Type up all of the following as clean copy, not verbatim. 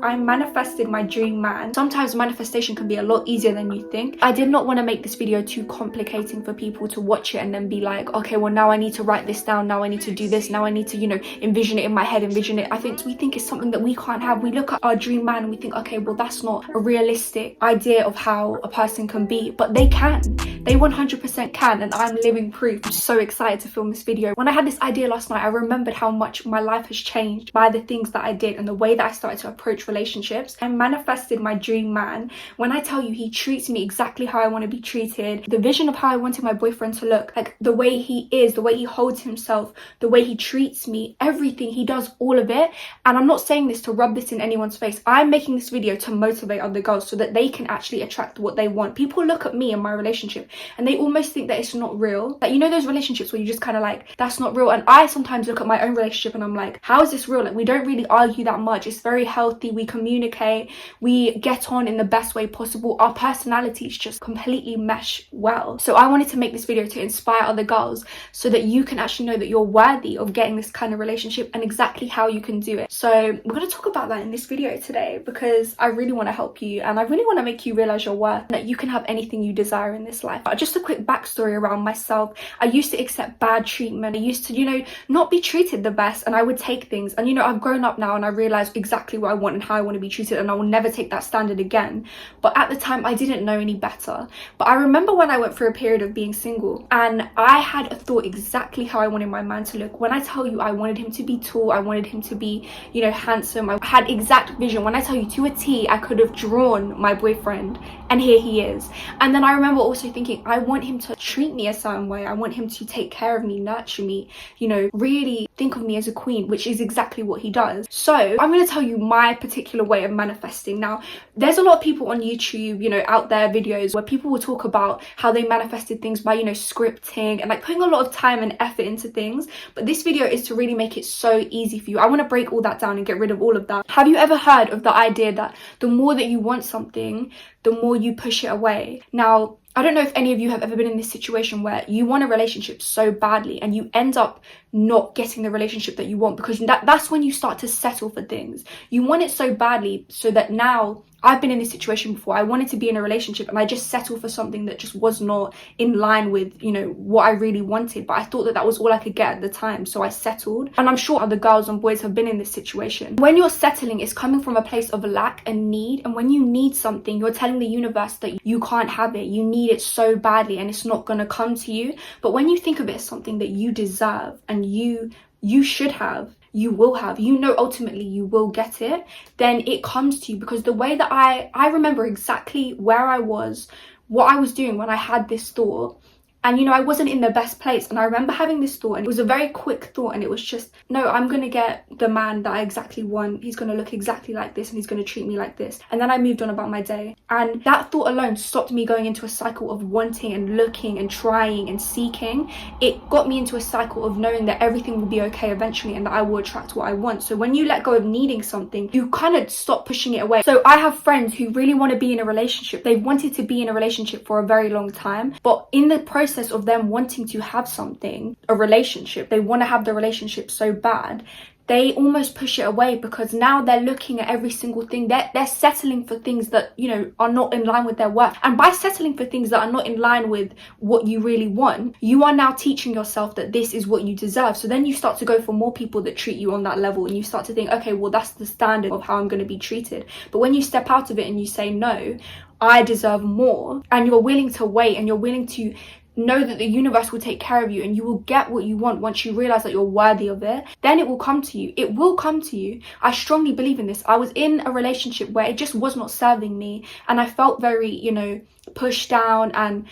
I manifested my dream man. Sometimes manifestation can be a lot easier than you think. I did not want to make this video too complicating for people to watch it and then be like, okay, well now I need to write this down, now I need to do this, now I need to, you know, envision it in my head, envision it. I think we think it's something that we can't have. We look at our dream man and we think, okay, well that's not a realistic idea of how a person can be, but they can. They 100% can, and I'm living proof. I'm so excited to film this video. When I had this idea last night, I remembered how much my life has changed by the things that I did and the way that I started to approach relationships. I manifested my dream man. When I tell you, he treats me exactly how I want to be treated. The vision of how I wanted my boyfriend to look, like the way he is, the way he holds himself, the way he treats me, everything, he does all of it. And I'm not saying this to rub this in anyone's face. I'm making this video to motivate other girls so that they can actually attract what they want. People look at me and my relationship and they almost think that it's not real. Like, you know those relationships where you just kind of like, that's not real. And I sometimes look at my own relationship and I'm like, how is this real? Like, we don't really argue that much. It's very healthy. We communicate, we get on in the best way possible. Our personalities just completely mesh well. So I wanted to make this video to inspire other girls so that you can actually know that you're worthy of getting this kind of relationship and exactly how you can do it. So we're going to talk about that in this video today because I really want to help you and I really want to make you realize your worth, that you can have anything you desire in this life. Just a quick backstory around myself. I used to accept bad treatment. I used to, you know, not be treated the best, and I would take things. And, you know, I've grown up now and I realize exactly what I want and how I want to be treated, and I will never take that standard again. But at the time, I didn't know any better. But I remember when I went through a period of being single and I had a thought exactly how I wanted my man to look. When I tell you, I wanted him to be tall, I wanted him to be, you know, handsome. I had exact vision. When I tell you, to a T, I could have drawn my boyfriend, and here he is. And then I remember also thinking, I want him to treat me a certain way. I want him to take care of me, nurture me, you know, really think of me as a queen, which is exactly what he does. So I'm going to tell you my particular way of manifesting. Now, there's a lot of people on YouTube, you know, out there videos where people will talk about how they manifested things by, you know, scripting and like putting a lot of time and effort into things. But this video is to really make it so easy for you. I want to break all that down and get rid of all of that. Have you ever heard of the idea that the more that you want something, the more you push it away? Now, I don't know if any of you have ever been in this situation where you want a relationship so badly and you end up not getting the relationship that you want, because that's when you start to settle for things. You want it so badly so that now, I've been in this situation before. I wanted to be in a relationship and I just settled for something that just was not in line with, you know, what I really wanted. But I thought that that was all I could get at the time. So I settled. And I'm sure other girls and boys have been in this situation. When you're settling, it's coming from a place of lack and need. And when you need something, you're telling the universe that you can't have it. You need it so badly and it's not going to come to you. But when you think of it as something that you deserve and you should have, you will have, you know, ultimately you will get it, then it comes to you. Because the way that I remember exactly where I was, what I was doing when I had this thought. And, you know, I wasn't in the best place. And I remember having this thought and it was a very quick thought. And it was just, no, I'm going to get the man that I exactly want. He's going to look exactly like this and he's going to treat me like this. And then I moved on about my day. And that thought alone stopped me going into a cycle of wanting and looking and trying and seeking. It got me into a cycle of knowing that everything will be okay eventually and that I will attract what I want. So when you let go of needing something, you kind of stop pushing it away. So I have friends who really want to be in a relationship. They've wanted to be in a relationship for a very long time. But in the process of them wanting to have something, a relationship, they want to have the relationship so bad, they almost push it away because now they're looking at every single thing. They're settling for things that, you know, are not in line with their worth. And by settling for things that are not in line with what you really want, you are now teaching yourself that this is what you deserve. So then you start to go for more people that treat you on that level and you start to think, okay, well, that's the standard of how I'm going to be treated. But when you step out of it and you say, no, I deserve more, and you're willing to wait and you're willing to know that the universe will take care of you and you will get what you want once you realize that you're worthy of it, then it will come to you. It will come to you. I strongly believe in this. I was in a relationship where it just was not serving me and I felt very, you know, pushed down and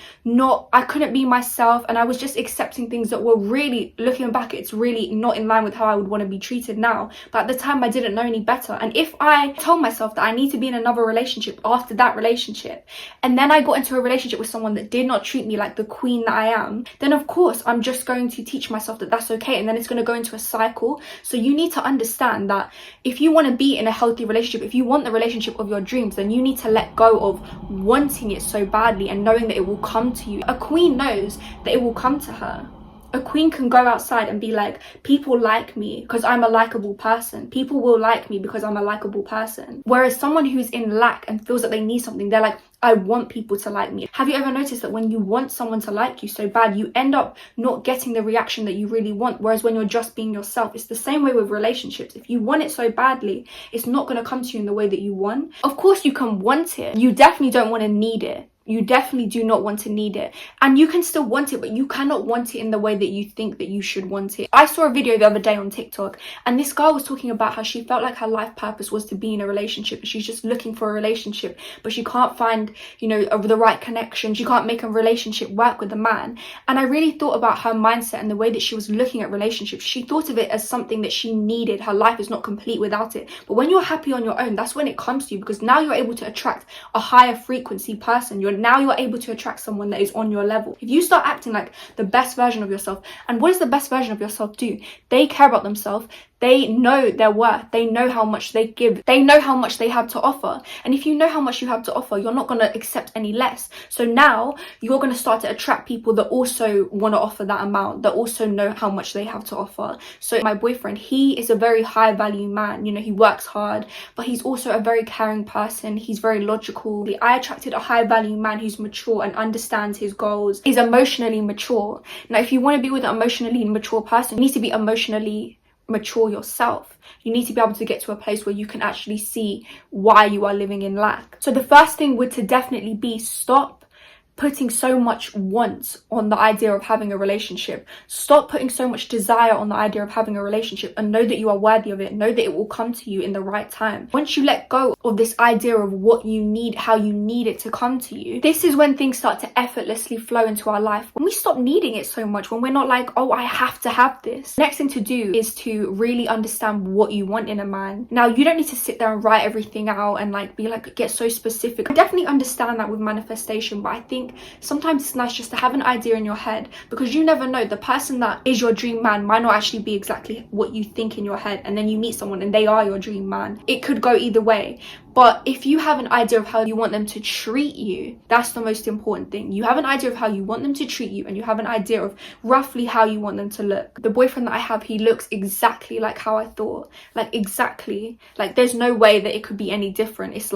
I couldn't be myself, and I was just accepting things that were really, looking back, it's really not in line with how I would want to be treated now. But at the time I didn't know any better. And if I told myself that I need to be in another relationship after that relationship, and then I got into a relationship with someone that did not treat me like the queen that I am, then of course I'm just going to teach myself that that's okay, and then it's going to go into a cycle. So you need to understand that if you want to be in a healthy relationship, if you want the relationship of your dreams, then you need to let go of wanting it so badly and knowing that it will come to you. A queen knows that it will come to her. A queen can go outside and be like, people like me because I'm a likable person. People will like me because I'm a likable person. Whereas someone who's in lack and feels that they need something, they're like, I want people to like me. Have you ever noticed that when you want someone to like you so bad, you end up not getting the reaction that you really want? Whereas when you're just being yourself, it's the same way with relationships. If you want it so badly, it's not going to come to you in the way that you want. Of course, you can want it. You definitely don't want to need it. You definitely do not want to need it. And you can still want it, but you cannot want it in the way that you think that you should want it. I saw a video the other day on TikTok, and this girl was talking about how she felt like her life purpose was to be in a relationship. She's just looking for a relationship, but she can't find, the right connection. She can't make a relationship work with a man. And I really thought about her mindset and the way that she was looking at relationships. She thought of it as something that she needed. Her life is not complete without it. But when you're happy on your own, that's when it comes to you, because now you're able to attract a higher frequency person. Now you're able to attract someone that is on your level. If you start acting like the best version of yourself, and what does the best version of yourself do? They care about themselves. They know their worth. They know how much they give. They know how much they have to offer. And if you know how much you have to offer, you're not going to accept any less. So now you're going to start to attract people that also want to offer that amount, that also know how much they have to offer. So my boyfriend, he is a very high value man. He works hard, but he's also a very caring person. He's very logical. I attracted a high value man who's mature and understands his goals, is emotionally mature. Now, if you want to be with an emotionally mature person, you need to be emotionally mature yourself. You need to be able to get to a place where you can actually see why you are living in lack. So the first thing would to definitely be stop putting so much want on the idea of having a relationship. Stop putting so much desire on the idea of having a relationship, and know that you are worthy of it. Know that it will come to you in the right time. Once you let go of this idea of what you need, how you need it to come to you, this is when things start to effortlessly flow into our life. When we stop needing it so much, when we're not like, oh, I have to have this. Next thing to do is to really understand what you want in a man. Now, you don't need to sit there and write everything out and get so specific. I definitely understand that with manifestation, but I think sometimes it's nice just to have an idea in your head, because you never know, the person that is your dream man might not actually be exactly what you think in your head, and then you meet someone and they are your dream man. It could go either way. But if you have an idea of how you want them to treat you, that's the most important thing. You have an idea of how you want them to treat you, and you have an idea of roughly how you want them to look. The boyfriend that I have, he looks exactly like how I thought. Exactly. There's no way that it could be any different. It's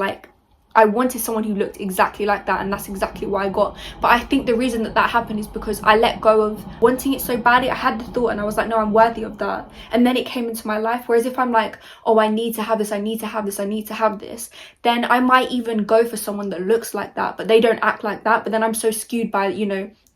I wanted someone who looked exactly like that, and that's exactly what I got. But I think the reason that happened is because I let go of wanting it so badly. I had the thought and I was like, no, I'm worthy of that. And then it came into my life. Whereas if I'm like, oh, I need to have this, I need to have this, I need to have this, then I might even go for someone that looks like that, but they don't act like that. But then I'm so skewed by,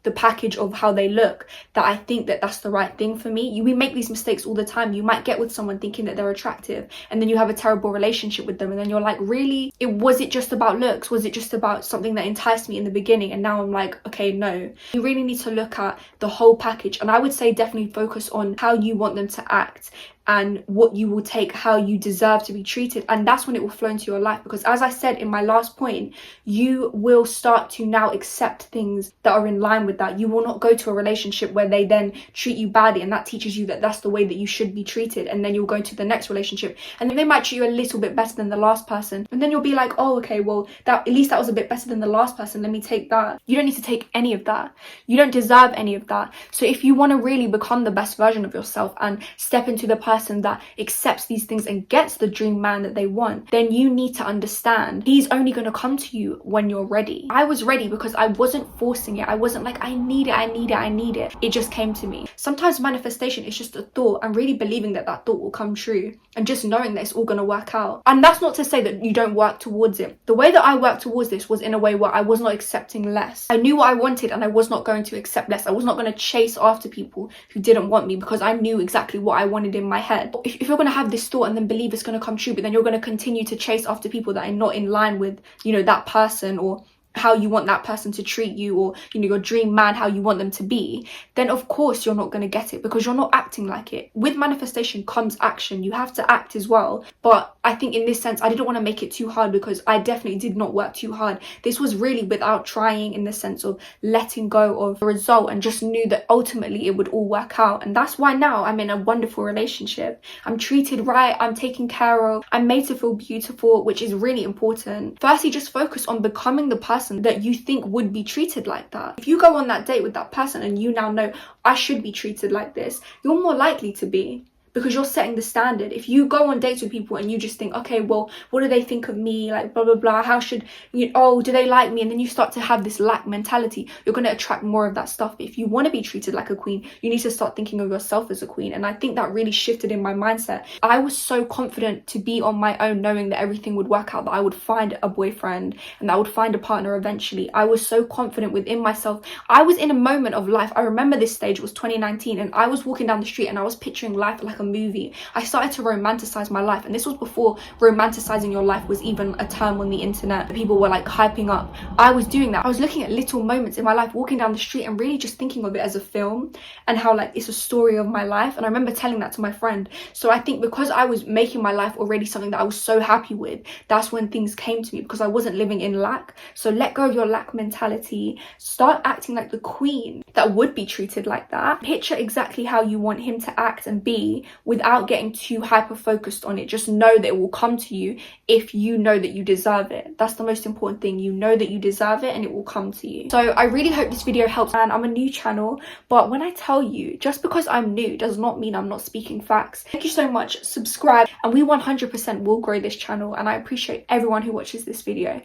the package of how they look that I think that that's the right thing for me. We make these mistakes all the time. You might get with someone thinking that they're attractive, and then you have a terrible relationship with them, and then you're like, really? Was it just about looks? Was it just about something that enticed me in the beginning, and now I'm like, okay, no. You really need to look at the whole package, and I would say definitely focus on how you want them to act and what you will take, how you deserve to be treated, and that's when it will flow into your life. Because as I said in my last point, you will start to now accept things that are in line with that. You will not go to a relationship where they then treat you badly, and that teaches you that that's the way that you should be treated, and then you'll go to the next relationship and then they might treat you a little bit better than the last person, and then you'll be like, oh, okay, well, that at least that was a bit better than the last person, let me take that. You don't need to take any of that. You don't deserve any of that. So if you want to really become the best version of yourself and step into the person that accepts these things and gets the dream man that they want, then you need to understand he's only going to come to you when you're ready. I was ready because I wasn't forcing it. I wasn't like, I need it, I need it, I need it. It just came to me. Sometimes manifestation is just a thought, and really believing that that thought will come true, and just knowing that it's all going to work out. And that's not to say that you don't work towards it. The way that I worked towards this was in a way where I was not accepting less. I knew what I wanted, and I was not going to accept less. I was not going to chase after people who didn't want me, because I knew exactly what I wanted in my head. If you're going to have this thought and then believe it's going to come true, but then you're going to continue to chase after people that are not in line with, that person, or how you want that person to treat you, or your dream man, how you want them to be, then of course you're not going to get it, because you're not acting like it. With manifestation comes action. You have to act as well. But I think in this sense, I didn't want to make it too hard, because I definitely did not work too hard. This was really without trying, in the sense of letting go of the result, and just knew that ultimately it would all work out. And that's why now I'm in a wonderful relationship. I'm treated right, I'm taken care of, I'm made to feel beautiful, which is really important. Firstly, just focus on becoming the person person that you think would be treated like that. If you go on that date with that person and you now know, I should be treated like this, you're more likely to be, because you're setting the standard. If you go on dates with people and you just think, okay, well, what do they think of me? Like, blah, blah, blah. How should you, oh, do they like me? And then you start to have this lack mentality. You're going to attract more of that stuff. But if you want to be treated like a queen, you need to start thinking of yourself as a queen. And I think that really shifted in my mindset. I was so confident to be on my own, knowing that everything would work out, that I would find a boyfriend and that I would find a partner eventually. I was so confident within myself. I was in a moment of life. I remember this stage was 2019, and I was walking down the street and I was picturing life like a movie. I started to romanticize my life, and this was before romanticizing your life was even a term on the internet. People were like hyping up. I was doing that. I was looking at little moments in my life, walking down the street and really just thinking of it as a film and how like it's a story of my life. And I remember telling that to my friend. So I think because I was making my life already something that I was so happy with, that's when things came to me, because I wasn't living in lack. So let go of your lack mentality. Start acting like the queen that would be treated like that. Picture exactly how you want him to act and be without getting too hyper focused on it. Just know that it will come to you if you know that you deserve it. That's the most important thing. You know that you deserve it and it will come to you. So I really hope this video helps. And I'm a new channel, but when I tell you, just because I'm new does not mean I'm not speaking facts. Thank you so much. Subscribe, and we 100% will grow this channel, and I appreciate everyone who watches this video.